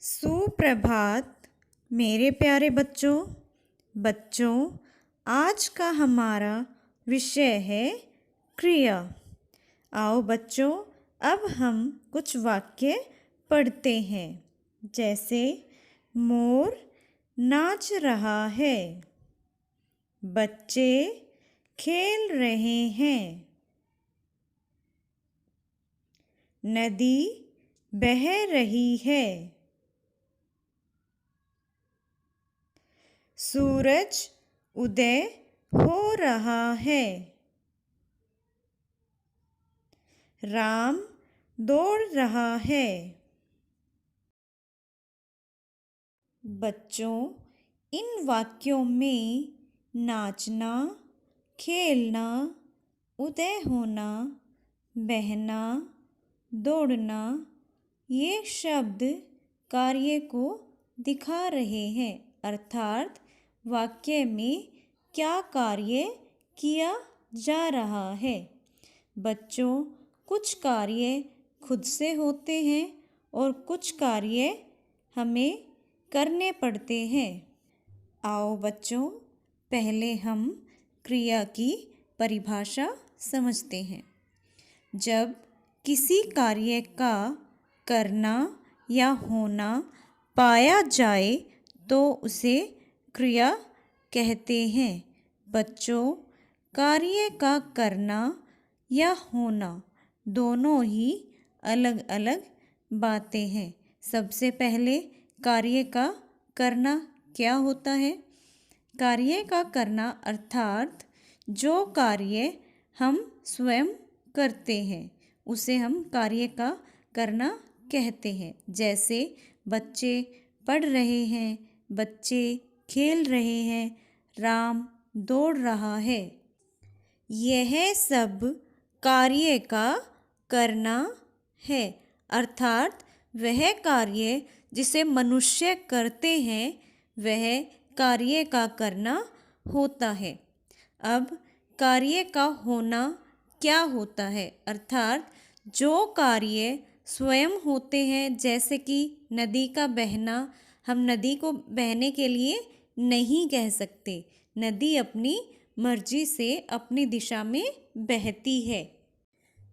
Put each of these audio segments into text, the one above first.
सुप्रभात मेरे प्यारे बच्चों आज का हमारा विषय है क्रिया। आओ बच्चों, अब हम कुछ वाक्य पढ़ते हैं। जैसे मोर नाच रहा है, बच्चे खेल रहे हैं, नदी बह रही है, सूरज उदय हो रहा है, राम दौड़ रहा है। बच्चों, इन वाक्यों में नाचना, खेलना, उदय होना, बहना, दौड़ना ये शब्द कार्य को दिखा रहे हैं, अर्थात वाक्य में क्या कार्य किया जा रहा है। बच्चों, कुछ कार्य खुद से होते हैं और कुछ कार्य हमें करने पड़ते हैं। आओ बच्चों, पहले हम क्रिया की परिभाषा समझते हैं। जब किसी कार्य का करना या होना पाया जाए तो उसे क्रिया कहते हैं। बच्चों, कार्य का करना या होना दोनों ही अलग अलग बातें हैं। सबसे पहले कार्य का करना क्या होता है? कार्य का करना अर्थात जो कार्य हम स्वयं करते हैं उसे हम कार्य का करना कहते हैं। जैसे बच्चे पढ़ रहे हैं, बच्चे खेल रहे हैं, राम दौड़ रहा है। यह सब कार्य का करना है, अर्थात वह कार्य जिसे मनुष्य करते हैं वह कार्य का करना होता है। अब कार्य का होना क्या होता है? अर्थात जो कार्य स्वयं होते हैं, जैसे कि नदी का बहना, हम नदी को बहने के लिए नहीं कह सकते। नदी अपनी मर्जी से अपनी दिशा में बहती है।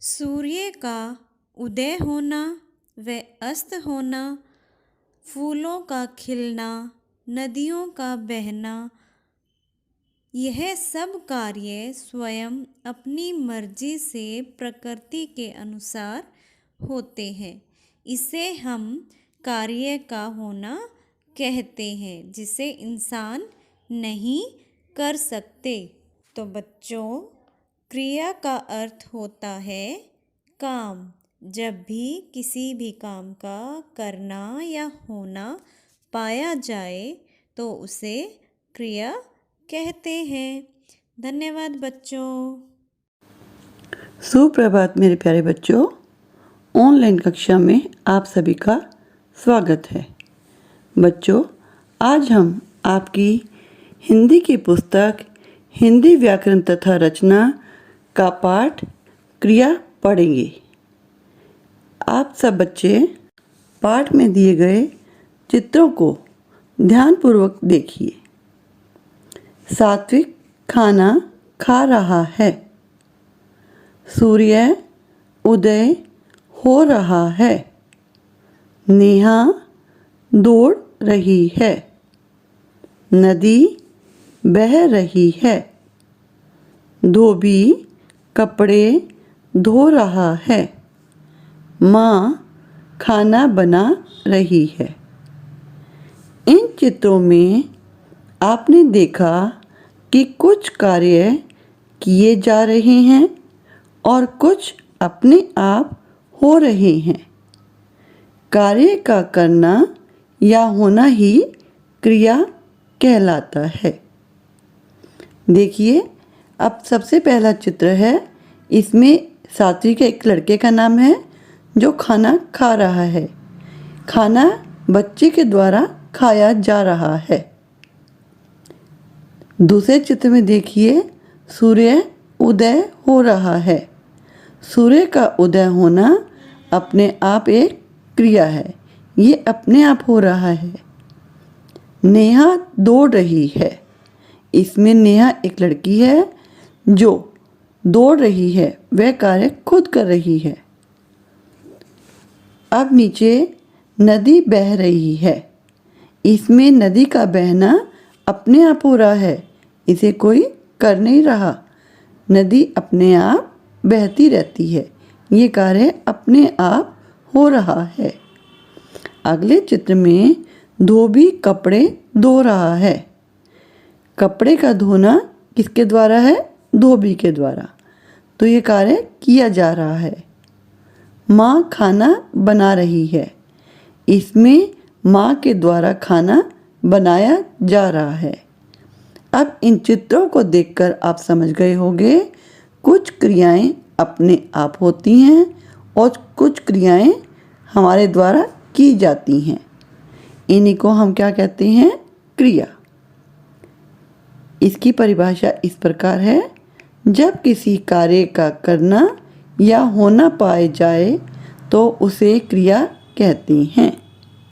सूर्य का उदय होना व अस्त होना, फूलों का खिलना, नदियों का बहना, यह सब कार्य स्वयं अपनी मर्जी से प्रकृति के अनुसार होते हैं। इसे हम कार्य का होना कहते हैं, जिसे इंसान नहीं कर सकते। तो बच्चों, क्रिया का अर्थ होता है काम। जब भी किसी भी काम का करना या होना पाया जाए तो उसे क्रिया कहते हैं। धन्यवाद बच्चों। सुप्रभात मेरे प्यारे बच्चों, ऑनलाइन कक्षा में आप सभी का स्वागत है। बच्चों, आज हम आपकी हिंदी की पुस्तक हिंदी व्याकरण तथा रचना का पाठ क्रिया पढ़ेंगे। आप सब बच्चे पाठ में दिए गए चित्रों को ध्यानपूर्वक देखिए। सात्विक खाना खा रहा है, सूर्य उदय हो रहा है, नेहा दौड़ रही है, नदी बह रही है, धोबी कपड़े धो रहा है, माँ खाना बना रही है। इन चित्रों में आपने देखा कि कुछ कार्य किए जा रहे हैं और कुछ अपने आप हो रहे हैं। कार्य का करना या होना ही क्रिया कहलाता है। देखिए, अब सबसे पहला चित्र है। इसमें सात्विक एक लड़के का नाम है जो खाना खा रहा है। खाना बच्चे के द्वारा खाया जा रहा है। दूसरे चित्र में देखिए, सूर्य उदय हो रहा है। सूर्य का उदय होना अपने आप एक क्रिया है। ये अपने आप हो रहा है। नेहा दौड़ रही है। इसमें नेहा एक लड़की है जो दौड़ रही है, वह कार्य खुद कर रही है। अब नीचे नदी बह रही है। इसमें नदी का बहना अपने आप हो रहा है, इसे कोई कर नहीं रहा। नदी अपने आप बहती रहती है, ये कार्य अपने आप हो रहा है। अगले चित्र में धोबी कपड़े धो रहा है। कपड़े का धोना किसके द्वारा है? धोबी के द्वारा। तो ये कार्य किया जा रहा है। माँ खाना बना रही है। इसमें माँ के द्वारा खाना बनाया जा रहा है। अब इन चित्रों को देखकर आप समझ गए होंगे, कुछ क्रियाएं अपने आप होती हैं और कुछ क्रियाएं हमारे द्वारा की जाती हैं। इन्हीं को हम क्या कहते हैं? क्रिया। इसकी परिभाषा इस प्रकार है, जब किसी कार्य का करना या होना पाए जाए तो उसे क्रिया कहते हैं।